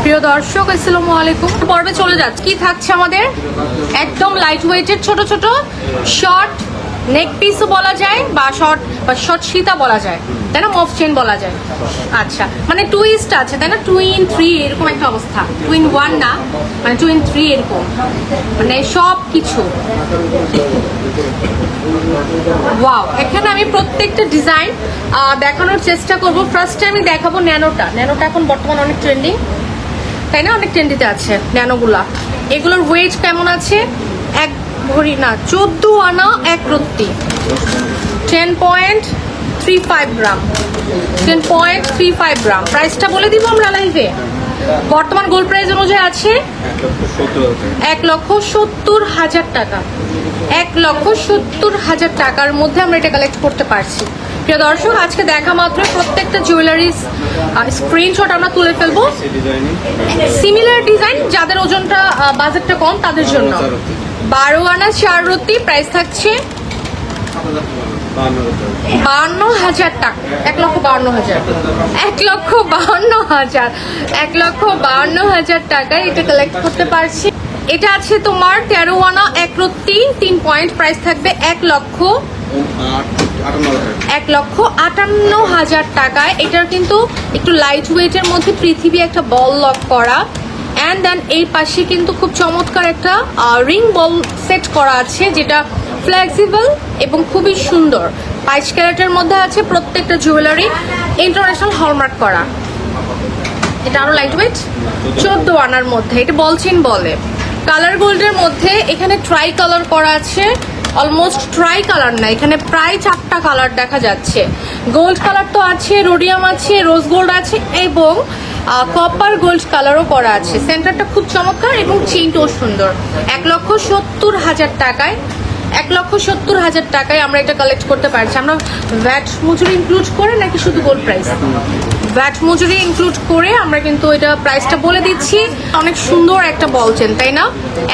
প্রিয় দর্শক, আসসালামু আলাইকুম। পর্বে চলে যাচ্ছে। কি থাকছে আমাদের? একদম লাইট ওয়েটের ছোট ছোট শর্ট নেক পিসও বলা যায় বা শর্ট সীতা বলা যায়, তাই না? মফ চেন বলা যায়। আচ্ছা, মানে টুইস্ট আছে, তাই না? 2 in 3 এরকম একটা অবস্থা। 2 in 1 না, মানে 2 in 3 এরকম, মানে সব কিছু। ওয়াও, এখানে আমি প্রত্যেকটা ডিজাইন দেখানোর চেষ্টা করব। ফার্স্টে আমি দেখাবো ন্যানোটা। ন্যানোটা এখন বর্তমানে অনেক ট্রেন্ডিং, তাই না? অনেক ট্রেন্ডিতে আছে ন্যানোগুলা। এগুলোর ওয়েট কেমন আছে? এক ভরি না, 14 আনা 1 রত্তি, 10.35 গ্রাম, 10.35 গ্রাম। প্রাইসটা বলে দিব আমরা লাইভে। বর্তমান গোল্ড প্রাইস অনুযায়ী আছে 1,70,000 টাকা। 1,70,000 টাকার মধ্যে আমরা এটা কালেক্ট করতে পারছি। প্রিয় দর্শক, আজকে দেখা মাত্র প্রত্যেকটা জুয়েলারির স্ক্রিনশট আমরা তুলে ফেলবো। সিমিলার ডিজাইন, যাদের ওজনটা বাজেটটা কম তাদের জন্য। 12 আনা 4 রত্তি, প্রাইস থাকছে 52,000 টাকা। 1,52,000, 1,52,000, 1,52,000 টাকায় এটা কালেক্ট করতে পারছি। এটা আছে তোমার 13 আনা 1 রত্তি, 3 পয়েন্ট, প্রাইস থাকবে 1,58,000 টাকায়। এটার কিন্তু একটু লাইট ওয়েটের মধ্যে পৃথিবী একটা বল লক করা, অ্যান্ড দেন এই পাশে কিন্তু খুব চমৎকার একটা রিং বল সেট করা আছে, যেটা ফ্লেক্সিবল এবং খুবই সুন্দর। 22 ক্যারেটের মধ্যে আছে প্রত্যেকটা জুয়েলারি, ইন্টারন্যাশনাল হলমার্ক করা। এটা আরো লাইট ওয়েট, 14 আনার মধ্যে। এটা বল চেইন বলে। কালার গোল্ডের মধ্যে এখানে ট্রাই কালার করা আছে। অলমোস্ট ট্রাই কালার না, এখানে প্রায় 4টা কালার দেখা যাচ্ছে। গোল্ড কালার তো আছে, রোডিয়াম আছে, রোজ গোল্ড আছে এবং কপার গোল্ড কালারও করা আছে। সেন্টারটা খুব চমৎকার এবং চেইনটাও সুন্দর। 1,70,000 টাকায়, 1,70,000 টাকায় আমরা এটা কালেক্ট করতে পারছি। আমরা ভ্যাট মজুরি ইনক্লুড করে নাকি শুধু গোল্ড প্রাইস? ভ্যাট মজুরি ইনক্লুড করে আমরা কিন্তু এটা প্রাইসটা বলে দিচ্ছি। অনেক সুন্দর একটা বল চেন, তাই না?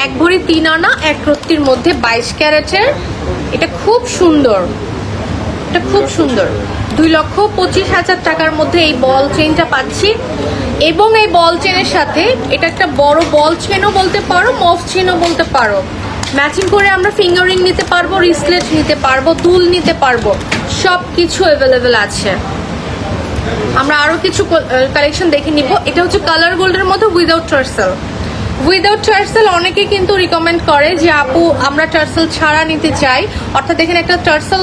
1 ভরি 3 আনা 1 রত্তির মধ্যে 22 ক্যারেটের। এটা খুব সুন্দর, এটা খুব সুন্দর। 2,25,000 টাকার মধ্যে এই বল চেনটা পাচ্ছি। এবং এই বল চেনের সাথে এটা একটা বড় বল চেনও বলতে পারো, মফ চেনও বলতে পারো। ম্যাচিং করে আমরা ফিঙ্গারিং নিতে পারবো, রিসলেট নিতে পারবো, দুল নিতে পারবো, সব কিছু অ্যাভেলেবেল আছে। আমরা আরো কিছু কালেকশন দেখে নিব। এটা হচ্ছে কালার গোল্ডের মধ্যে উইদাউট টার্সেল। উইদাউট টার্সেল অনেকে কিন্তু রিকমেন্ড করে যে আপু আমরা টার্সেল ছাড়া নিতে চাই, অর্থাৎ এখানে একটা টার্সেল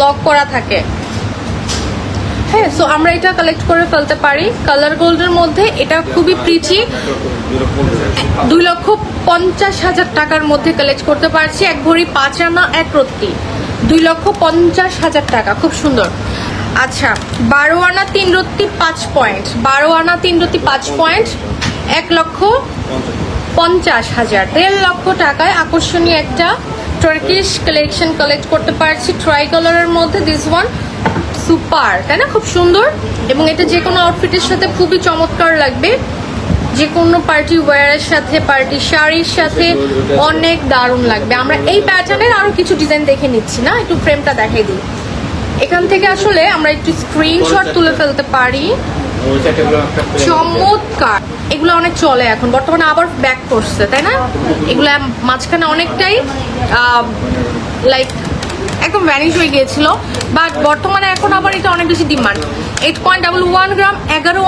লক করা থাকে। হ্যাঁ, সো আমরা এটা কালেক্ট করে ফেলতে পারি কালার গোল্ডের মধ্যে। এটা খুবই প্রিটি। 2,50,000 টাকার মধ্যে কালেক্ট করতে পারছি। 1 ভরি 5 আনা 1 রত্তি, 2,50,000 টাকা, খুব সুন্দর। আচ্ছা, 12 আনা 3 রত্তি 5 পয়েন্ট, 12 আনা 3 রত্তি 5 পয়েন্ট, 1,50,000, 1.5 লক্ষ টাকায় আকর্ষণীয় একটা টার্কিশ কালেকশন কালেক্ট করতে পারছি ট্রাই কালারের মধ্যে। দিস ওয়ান সুপার, তাই না? খুব সুন্দর এবং এটা যে কোনো আউটফিটের সাথে খুবই চমৎকার লাগবে। যে কোনো পার্টি ওয়্যারের সাথে, পার্টি শাড়ির সাথে অনেক দারুণ লাগবে। আমরা এই প্যাটার্নের আরো কিছু ডিজাইন দেখে নিচ্ছি না, একটু ফ্রেমটা দেখাই দিই। এখান থেকে আসলে আমরা একটু স্ক্রিনশট তুলে ফেলতে পারি। চমৎকার, এগুলো অনেক চলে এখন বর্তমানে, আবার ব্যাক করছে, তাই না? এগুলো মাঝখানে অনেকটাই লাইক একদম ভ্যানিশ হয়ে গিয়েছিল, বাট বর্তমানে এখন আবার এটা অনেক বেশি ডিমান্ড। 8.11 গ্রাম, 11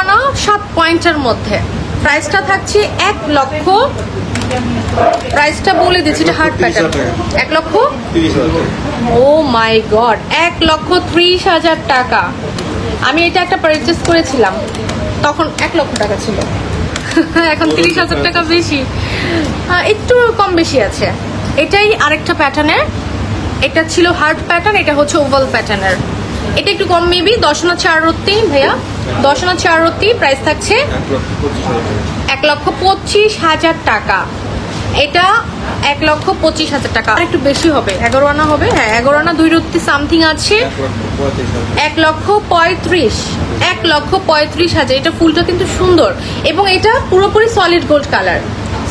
আনা 7 পয়েন্টের মধ্যে। প্রাইসটা থাকছে 1 লক্ষ, প্রাইসটা বলে দিচ্ছি, এটা হার্ট প্যাটার্ন। 1,30,000, ও মাই গড, 1,30,000 টাকা। আমি এটা একটা পারচেস করেছিলাম, তখন 1 লক্ষ টাকা ছিল। এখন 30,000 টাকা বেশি, একটু কম বেশি আছে। এটাই আরেকটা প্যাটার্নের। এটা ছিল হার্ট প্যাটার্ন, এটা হচ্ছে ওভাল প্যাটার্নের। এটা একটু কম মেবি। 10 আনা 4 রত্তি ভাইয়া, 10 আনা 4 রত্তি, প্রাইস থাকছে 1,25,000 টাকা। এটা 1,25,000 টাকা, আর একটু বেশি হবে, 11 আনা হবে। হ্যাঁ, 11 আনা 2 রত্তি সামথিং আছে। 1,35,000। এটা ফুলটা কিন্তু সুন্দর এবং এটা পুরোপুরি solid gold colour,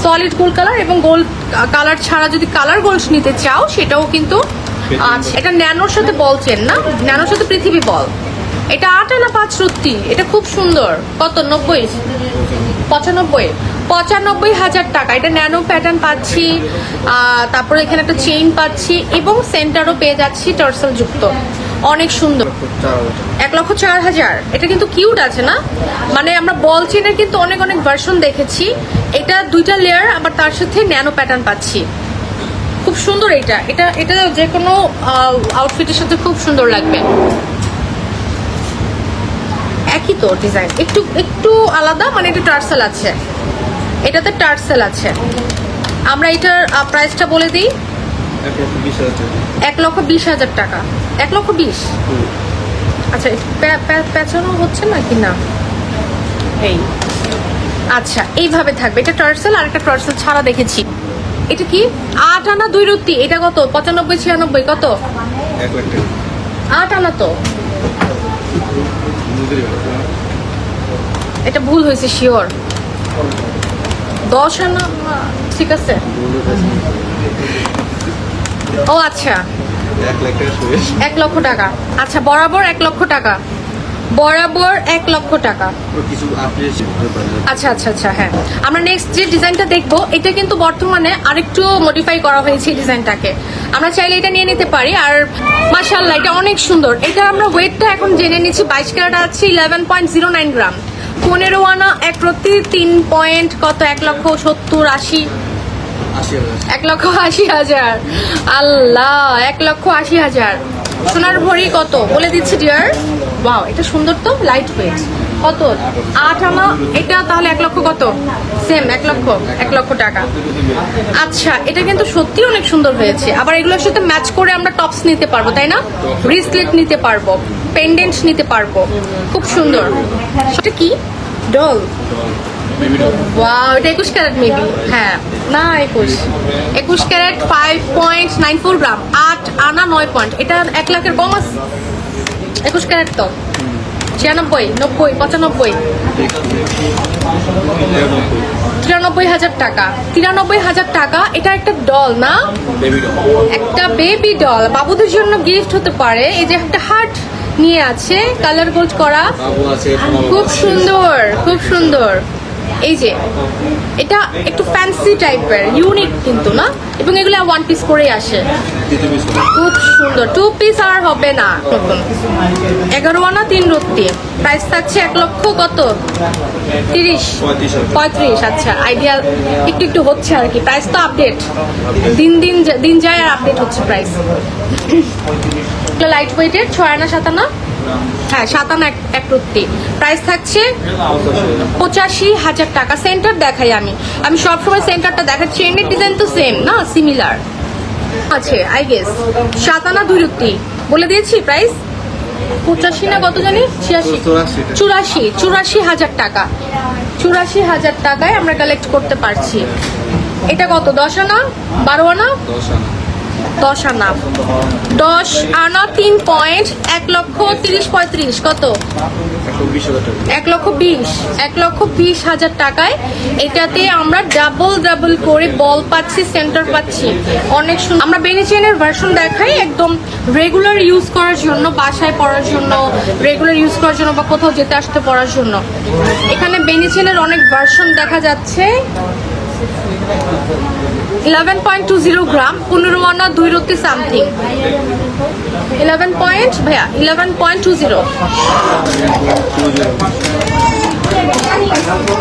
solid gold colour. এবং গোল্ড কালার ছাড়া যদি কালার গোল্ড নিতে চাও সেটাও কিন্তু আচ্ছা। এটা ন্যানোর সাথে বল চেন না, ন্যানোর সাথে পৃথিবী বল, এটা 8 আনা 5 রত্তি, এটা খুব সুন্দর। কত? 90 95 95,000 টাকা। এটা ন্যানো প্যাটার্ন পাচ্ছি, তারপরে এখানে একটা চেইন পাচ্ছি এবং সেন্টারও পেয়ে যাচ্ছি টার্সেল যুক্ত, অনেক সুন্দর। 1,04,000। এটা কিন্তু কিউট আছে না, মানে আমরা বল চেনের কিন্তু অনেক অনেক ভার্সন দেখেছি, এটা 2টা লেয়ার আবার তার সাথে ন্যানো প্যাটার্ন পাচ্ছি, খুব সুন্দর। এটা এটা এটা যে কোনো আউটফিটের সাথে খুব সুন্দর লাগবে। একই তো ডিজাইন, একটু একটু আলাদা, মানে এটা টার্সেল আছে, এটাতে টার্সেল আছে। আমরা এটার প্রাইসটা বলে দিই, 1,20,000 টাকা। 1,20,000। আচ্ছা, পেঁচানো হচ্ছে নাকি না? এই আচ্ছা, এইভাবে থাকবে। এটা টার্সেল আর একটা টার্সেল ছাড়া দেখেছি। এটা কি 8 আনা 2 রত্তি। এটা কত? 95 96 কত? 8 আনা তো। এটা ভুল হয়েছে শিওর। 10 আনা ঠিক আছে। ও আচ্ছা, 1 লক্ষ টাকা। আচ্ছা, বরাবর 1 লক্ষ টাকা, বরাবর 1 লক্ষ টাকা। আচ্ছা আচ্ছা আচ্ছা, হ্যাঁ। আমরা নেক্সট যে ডিজাইনটা দেখবো, এটা কিন্তু বর্তমানে আরেকটু মডিফাই করা হয়েছে ডিজাইনটাকে, আমরা চাইলে এটা নিয়ে নিতে পারি। আর মাশাআল্লাহ, এটা অনেক সুন্দর। এটা আমরা ওয়েটটা এখন জেনে নিচ্ছি। 22 ক্যারেট আছে, 11.09 গ্রাম। 15 আনা 1 রত্তি, 3 পয়েন্ট কত? 1,70,000 80 1,80,000। আল্লাহ, 1,80,000। সোনার ভরি কত বলে দিচ্ছি ডিয়ার। ওয়াও, এটা সুন্দর তো, লাইট ওয়েট। কত? 8 আনা। এটা তাহলে 1 লক্ষ কত? সেম 1 লক্ষ টাকা। আচ্ছা, এটা কিন্তু সত্যি অনেক সুন্দর হয়েছে। আবার এগুলোর সাথে ম্যাচ করে আমরা টপস নিতে পারবো, তাই না? ব্রেসলেট নিতে পারবো, পেন্ডেন্ট নিতে পারবো, খুব সুন্দর। সেটা কি? ডল। ওয়াও, এটা 21 ক্যারেট মেবি। হ্যাঁ, না 21 ক্যারেট, 5.94 গ্রাম, 8 আনা 9 পয়েন্ট। এটা 1 লাখের কম আছে। 21 ক্যারেট তো 96 90 95 93,000 টাকা। 93,000 টাকা। এটা একটা ডল না, একটা বেবি ডল, বাবুদের জন্য গিফট হতে পারে। এই যে একটা হার্ট নিয়ে আছে, কালার গোল্ড করা, খুব সুন্দর, খুব সুন্দর। এই যে এটা একটু ফ্যান্সি টাইপের, ইউনিক কিন্তু না, এবং এগুলো 1 পিস করেই আসে, খুব সুন্দর। 2 পিস আর হবে না। 11 আনা 3 রত্তি। প্রাইস থাকছে 1 লক্ষ কত? 30 35। আচ্ছা, আইডিয়া একটু একটু হচ্ছে আর কি। প্রাইস তো আপডেট, দিন যায় আর আপডেট হচ্ছে প্রাইস। লাইট ওয়েটের 6 আনা 7 আনা, হ্যাঁ 7 আনা 1 রত্তি। প্রাইস থাকছে 85,000 টাকা। সেন্টার দেখাই আমি সবসময় সেন্টারটা দেখাই। চেনের ডিজাইন তো সেম না, সিমিলার আছে আই গেস। 7 আনা 2 রত্তি বলে দিয়েছি। প্রাইস 85 না কত জানি, 84,000 টাকা। 84,000 টাকায় আমরা কালেক্ট করতে পারছি। এটা কত? 10 আনা 12 আনা 10 আনা 10 আনা 3 পয়েন্ট, 1,30,35 কত? 1,20,000 টাকায়। এটাতে আমরা ডাবল করে বল পাচ্ছি, সেন্টার পাচ্ছি, অনেক সুন্দর। আমরা বেনি চেনের ভার্সন দেখাই, একদম রেগুলার ইউজ করার জন্য, বাসায় পরার জন্য, রেগুলার ইউজ করার জন্য, বা কোথাও যেতে আসতে পরার জন্য। এখানে বেনি চেনের অনেক ভার্সন দেখা যাচ্ছে। 11.20 গ্রাম, 15 আনা 2 রত্তি সামথিং। 11 পয়েন্ট ভাইয়া, 11.20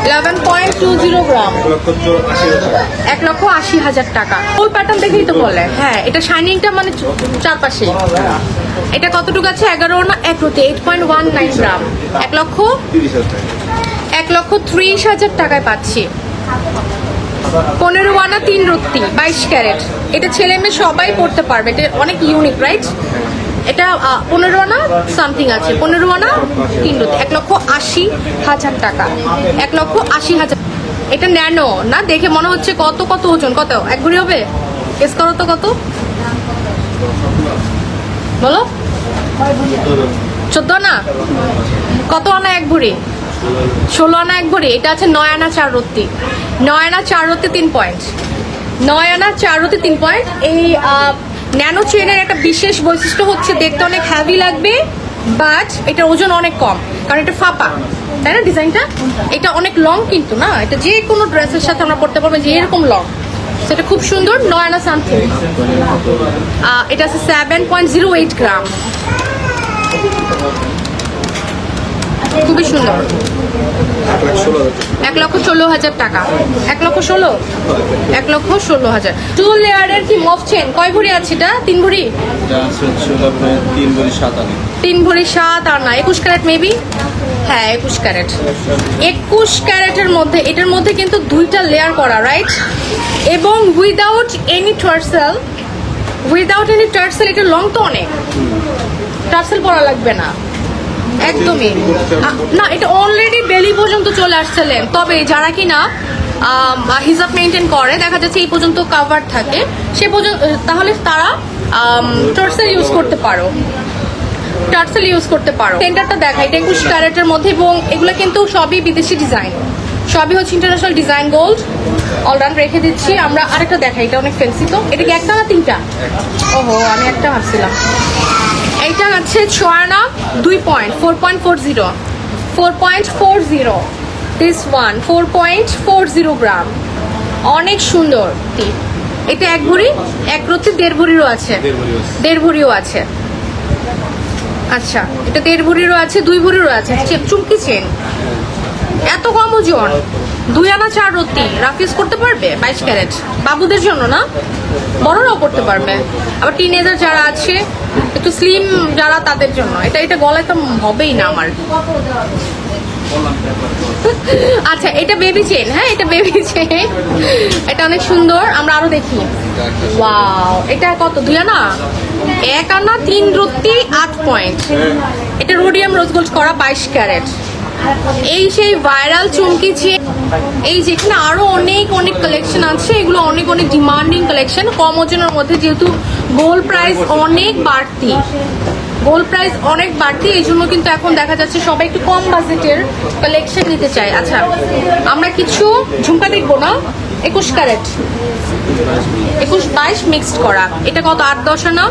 11.20 গ্রাম, 1,80,000 টাকা। ফুল প্যাটার্ন দেখেই তো বলে। হ্যাঁ, এটা শাইনিংটা মানে চারপাশে। এটা কতটুকু আছে? 11 আনা 1 রত্তি, 8.19 গ্রাম, 1,30,000 টাকায় পাচ্ছি। 15 আনা 3 রত্তি, 22 ক্যারেট। এটা ছেলে মেয়ে সবাই পড়তে পারবে, এটা অনেক ইউনিক রাইট। এটা 15 আনা সামথিং আছে, 15 আনা 3 রত্তি, 1,80,000 টাকা, 1,80,000। এটা ন্যানো না, দেখে মনে হচ্ছে কত কত ওজন, কত 1 ভরি হবে? গেস করো তো কত, বলো। 14 আনা। কত আনা 1 ভরি? 16 আনা 1 ভরি। এটা আছে 9 আনা 4 রত্তি, 9 আনা 4 রত্তি 3 পয়েন্ট, 9 আনা 4 রত্তি 3 পয়েন্ট। এই ন্যানো চেনের একটা বিশেষ বৈশিষ্ট্য হচ্ছে দেখতে অনেক হ্যাভি লাগবে, বাট এটার ওজন অনেক কম, কারণ এটা ফাঁপা, তাই না? ডিজাইনটা এটা অনেক লং কিন্তু না, এটা যে কোনো ড্রেসের সাথে আমরা পরতে পারবো, যে এরকম লং, সেটা খুব সুন্দর। 9 আনা সামথিং। এটা আছে 7.08 গ্রাম, খুবই সুন্দর। 1,16,000 টাকা। 1,16,000, 1,16,000। 2 লেয়ারের কি মফ চেন, কয় ভরি আছে এটা? 3 ভরি, 3 ভরি 7 আনা। 21 ক্যারেট মেবি, হ্যাঁ 21 ক্যারেট। 21 ক্যারেটের মধ্যে, এটার মধ্যে কিন্তু 2টা লেয়ার করা, রাইট? এবং without any tassel, without any tassel. এটা লং তো অনেক, টার্সেল পরা লাগবে না একদমই না, এটা অলরেডি বেলি পর্যন্ত চলে আসছিলেন। তবে যারা কিনা হিজাব মেনটেন করে, দেখা যাচ্ছে এই পর্যন্ত কাভার থাকে, সে পর্যন্ত, তাহলে তারা টার্সেল ইউজ করতে পারো, টার্সেল ইউজ করতে পারো। সেন্টারটা দেখা, এটা 21 ক্যারেটের মধ্যে, এবং এগুলো কিন্তু সবই বিদেশি ডিজাইন, সবই হচ্ছে ইন্টারন্যাশনাল ডিজাইন। গোল্ড অলরাউন্ড রেখে দিচ্ছি। আমরা আরেকটা দেখাই, এটা অনেক ফ্যান্সি। তো এটা কি একটা না 3টা? ওহো, আমি একটা ভাবছিলাম। এইটা আছে 6 আনা 2 পয়েন্ট, 4.40, 4.40। দিস ওয়ান 4.40 গ্রাম, অনেক সুন্দর। এটা 1 ভরি, 1 রত্তি 1.5 ভরিরও আছে, 1.5 ভরিও আছে। আচ্ছা, এটা 1.5 ভরিরও আছে, 2 ভরিরও আছে। চুমকি চেন, এত কম ওজন, 2 আনা 4 রত্তি। রাফিজ করতে পারবে 22 ক্যারেট, বাবুদের জন্য না, বড়রাও করতে পারবে। আবার টিনেজার যারা আছে, একটু স্লিম যারা, তাদের জন্য এটা। এটা গলায় তো হবেই না আমার। আচ্ছা, এটা বেবি চেন, হ্যাঁ এটা বেবি চেন, এটা অনেক সুন্দর। আমরা আরো দেখি। ওয়াও, এটা কত? 2 আনা, 1 আনা 3 রত্তি 8 পয়েন্ট। এটা রোডিয়াম রোজ গোল্ড করা, 22 ক্যারেট। এই সেই ভাইরাল চুমকি চেন। এই যেখানে আরো অনেক অনেক কালেকশন আছে, এগুলো অনেক অনেক ডিমান্ডিং কালেকশন, কম ওজনের মধ্যে। যেহেতু গোল্ড প্রাইস অনেক বাড়তি, গোল্ড প্রাইস অনেক বাড়তি, এই জন্য কিন্তু এখন দেখা যাচ্ছে সবাই একটু কম বাজেটের কালেকশন নিতে চায়। আচ্ছা, আমরা কিছু ঝুমকা দেখবো না? 21 ক্যারেট, 21-22 মিক্সড করা। এটা কত? 8-10 আনা,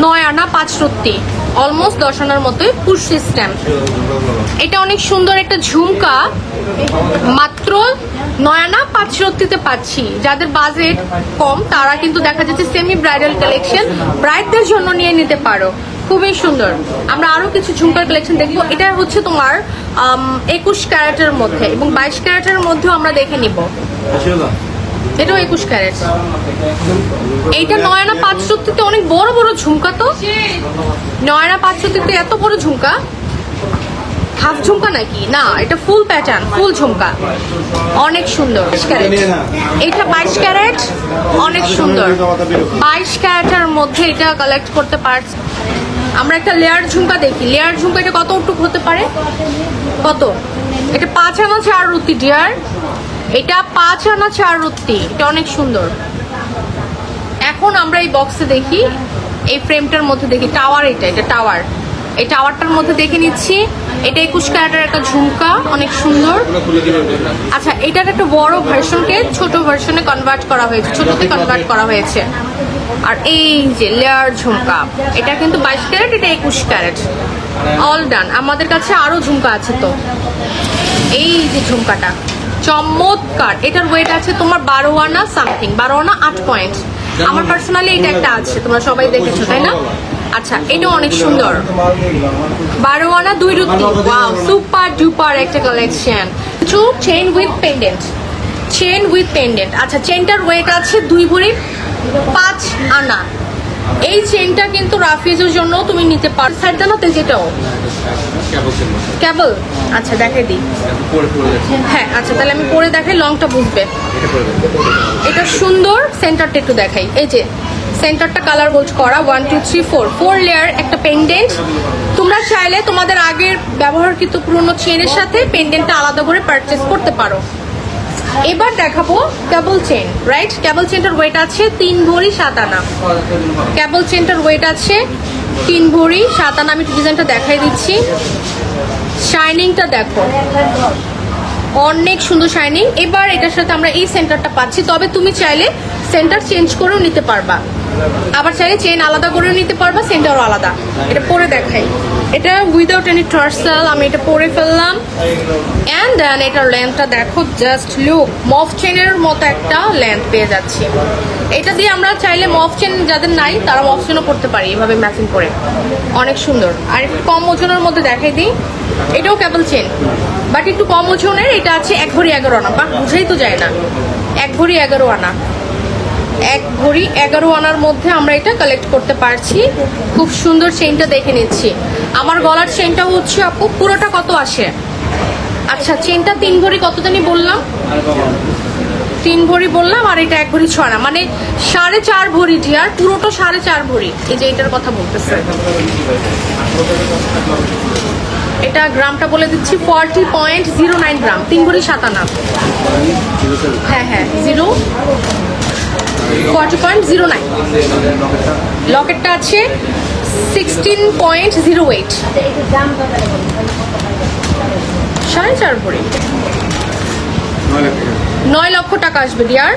9 আনা 5 রত্তি, অলমোস্ট 10 আনার মতোই, পুশ সিস্টেম। এটা অনেক সুন্দর একটা ঝুমকা, মাত্র 9 আনা 5 রত্তিতে পাচ্ছি। যাদের বাজেট কম, তারা কিন্তু দেখা যাচ্ছে সেমি ব্রাইডাল কালেকশন ব্রাইডদের জন্য নিয়ে নিতে পারো, খুবই সুন্দর। আমরা আরো কিছু ঝুমকার কালেকশন দেখবো। এটা হচ্ছে তোমার 21 ক্যারেটের মধ্যে, এবং 22 ক্যারেটের মধ্যেও আমরা দেখে নিব। এটাও 21 ক্যারেট। এইটা 9 আনা 5 রত্তিতে অনেক বড় বড় ঝুমকা। তো 9 আনা 5 রত্তিতে এত বড় ঝুমকা, হাফ ঝুমকা নাকি? না, এটা ফুল প্যাটার্ন, ফুল ঝুমকা, অনেক সুন্দর। 22 ক্যারেট, এটা 22 ক্যারেট, অনেক সুন্দর। 22 ক্যারেটের মধ্যে এটা কালেক্ট করতে পারছি। আমরা একটা লেয়ার ঝুমকা দেখি। লেয়ার ঝুমকা এটা কতটুকু হতে পারে? কত? এটা 5 আনা 4 রত্তি ডিয়ার, এটা 5 আনা 4 রত্তি, এটা অনেক সুন্দর। এখন আমরা এই বক্সে দেখি, এই ফ্রেমটার মধ্যে দেখি টাওয়ার। এটা টাওয়ার, এই টাওয়ারটার মধ্যে দেখে নিচ্ছি। এটা 21 ক্যারেটের একটা ঝুমকা, অনেক সুন্দর। আচ্ছা, এটার একটা বড় ভার্সনকে ছোট ভার্সনে কনভার্ট করা হয়েছে, ছোটতে কনভার্ট করা হয়েছে। আর এই যে লেয়ার ঝুমকা, এটা কিন্তু 22 ক্যারেট, এটা 21 ক্যারেট, অল ডান। আমাদের কাছে আরো ঝুমকা আছে। তো এই যে ঝুমকাটা চমৎকার, এটার ওয়েট আছে তোমার 12 আনা সামথিং, 12 আনা 8 পয়েন্ট। আমার পার্সোনালি এটা একটা আছে, তোমরা সবাই দেখেছো তাই না? আচ্ছা, এটা অনেক সুন্দর, 12 আনা 2 রত্তি। ওয়াও, সুপার ডুপার একটা কালেকশন। কিছু chain with pendant, chain with pendant. আচ্ছা, চেইনটার ওয়েট আছে 2 ভরি 5 আনা। এই চেইনটা কিন্তু রাফিজের জন্য তুমি নিতে পারো। সাইড দাও না যেটাও কেবল। আচ্ছা, দেখাই দিই। হ্যাঁ, আচ্ছা, তাহলে আমি পরে দেখাই, লংটা বুঝবে। এটা সুন্দর, সেন্টারটা একটু দেখাই। এই যে সেন্টারটা কালার গোল্ড করা, 1 2 3 4 লেয়ার একটা পেন্ডেন্ট। তোমরা চাইলে তোমাদের আগের ব্যবহারকৃত পুরনো চেনের সাথে পেন্ডেন্টটা আলাদা করে পারচেস করতে পারো। এবার দেখাবো কেবল চেন, রাইট? কেবল চেনটার ওয়েট আছে 3 ভরি 7 আনা। কেবল চেনটার ওয়েট আছে 3 ভরি 7 আনা। আমি ডিজাইনটা দেখাই দিচ্ছি। শাইনিংটা দেখো, অনেক সুন্দর শাইনিং। এবার এটার সাথে আমরা এই সেন্টারটা পাচ্ছি, তবে তুমি চাইলে সেন্টার চেঞ্জ করেও নিতে পারবা। আবার চাইলে চেন আলাদা করে নিতে পারবা, সেন্টারও আলাদা। এটা পরে দেখাই, এটা উইদাউট এনি টার্সেল, আমি এটা পরে ফেললাম। অ্যান্ড দেন এটার লেন্থটা দেখো, জাস্ট লুক, মফ চেনের মতো একটা লেন্থ পেয়ে যাচ্ছি। এটা দিয়ে আমরা চাইলে মফ চেন যাদের নাই তারা মফ চেনও করতে পারি এভাবে ম্যাচিং করে, অনেক সুন্দর। আর একটু কম ওজনের মধ্যে দেখাই দিই, এটাও কেবল চেন বাট একটু কম ওজনের। এটা আছে 1 ভরি 11 আনা, বা বুঝাই তো যায় না, 1 ভরি 11 আনা। 1 ভরি 11 আনার মধ্যে আমরা এটা কালেক্ট করতে পারছি। খুব সুন্দর চেইনটা দেখে নিচ্ছি। আমার গলার চেইনটা হচ্ছে আপু পুরোটা কত আসে? আচ্ছা, চেইনটা 3 ভরি কত জানি বললাম, 3 ভরি বললাম, আর এটা 1 ভরি 6 আনা, মানে 4.5 ভরি ডিয়ার, পুরোটা 4.5 ভরি। এই যে এটার কথা বলতেছে, এটা গ্রামটা বলে দিচ্ছি 40.09 গ্রাম, 3 ভরি 7 আনা। হ্যাঁ হ্যাঁ, 40.09। লকেটটা আছে 16.08, 4.5 ভরি। 9 লক্ষ টাকা আসবে ডিয়ার,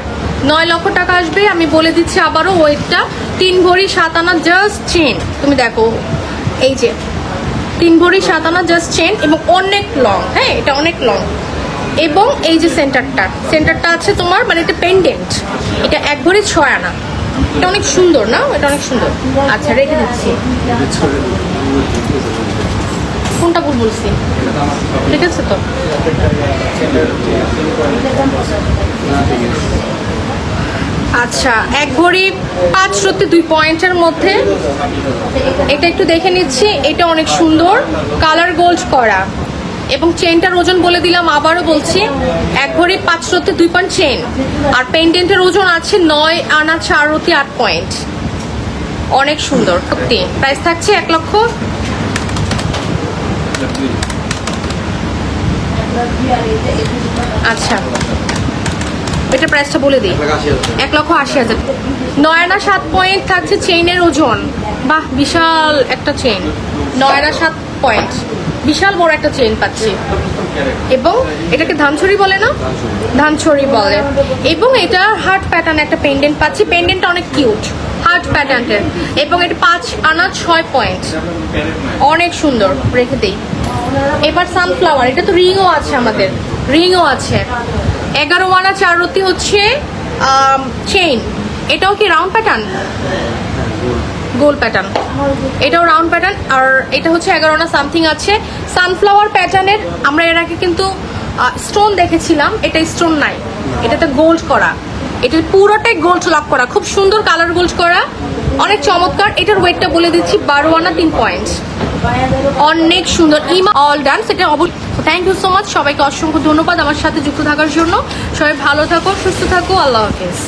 9 লক্ষ টাকা আসবে। আমি বলে দিচ্ছি আবারও, ওয়েটটা 3 ভরি 7 আনা জাস্ট চেন। তুমি দেখো, এই যে 3 ভরি 7 আনা জাস্ট চেন, এবং অনেক লং। হ্যাঁ, এটা অনেক লং। এবং এই যে সেন্টারটা আছে তোমার, মানে এটা পেন্ডেন্ট, এটা 1 ভরি 6 আনা। এটা অনেক সুন্দর না? এটা অনেক সুন্দর। আচ্ছা, রেখে দিচ্ছি। কোনটা ভুল বলছি? ঠিক আছে তো? আচ্ছা, 1 ভরি 5 রত্তি 2 পয়েন্টের মধ্যে এটা একটু দেখে নিচ্ছি। এটা অনেক সুন্দর, কালার গোল্ড করা, এবং চেনটার ওজন বলে দিলাম, আবারও বলছি 1 ভরি 5 রত্তি 2 পয়েন্ট চেন, আর পেন্ডেন্টের ওজন আছে 9 আনা 4 রত্তি 8 পয়েন্ট। অনেক সুন্দর সত্যি। প্রাইস থাকছে 1 লক্ষ। আচ্ছা, এটা প্রাইসটা বলে দিই, 1,80,000। 9 আনা 7 পয়েন্ট থাকছে চেইনের ওজন। বাহ, বিশাল একটা চেইন, 9 আনা 7 পয়েন্ট, বিশাল বড় একটা চেইন পাচ্ছি। এবং এটাকে ধানছড়ি বলে না? ধানছড়ি বলে। এবং এটা হার্ট প্যাটার্ন একটা পেন্ডেন্ট পাচ্ছি। পেন্ডেন্টটা অনেক কিউট, হার্ট প্যাটার্নের, এবং এটা 5 আনা 6 পয়েন্ট, অনেক সুন্দর। রেখে দিই। এবার সানফ্লাওয়ার, এটা তো রিংও আছে, আমাদের রিংও আছে। 11 আনা 4 রত্তি হচ্ছে চেইন। এটাও কি রাউন্ড প্যাটার্ন? গোল প্যাটার্ন, এটাও রাউন্ড প্যাটার্ন। আর এটা হচ্ছে 11 আনা সামথিং আছে। সানফ্লাওয়ার প্যাটার্নের আমরা এর আগে কিন্তু স্টোন দেখেছিলাম, এটা স্টোন নাই, এটাতে গোল্ড করা, এটা পুরোটাই গোল্ড লক করা, খুব সুন্দর কালার গোল্ড করা, অনেক চমৎকার। এটার ওয়েটটা বলে দিচ্ছি 12 আনা 3 পয়েন্ট, অনেক সুন্দর। ইমা অল ডান, সেটা অবশ্যই। থ্যাংক ইউ সো মাচ, সবাইকে অসংখ্য ধন্যবাদ আমার সাথে যুক্ত থাকার জন্য। সবাই ভালো থাকো, সুস্থ থাকো, আল্লাহ হাফেজ।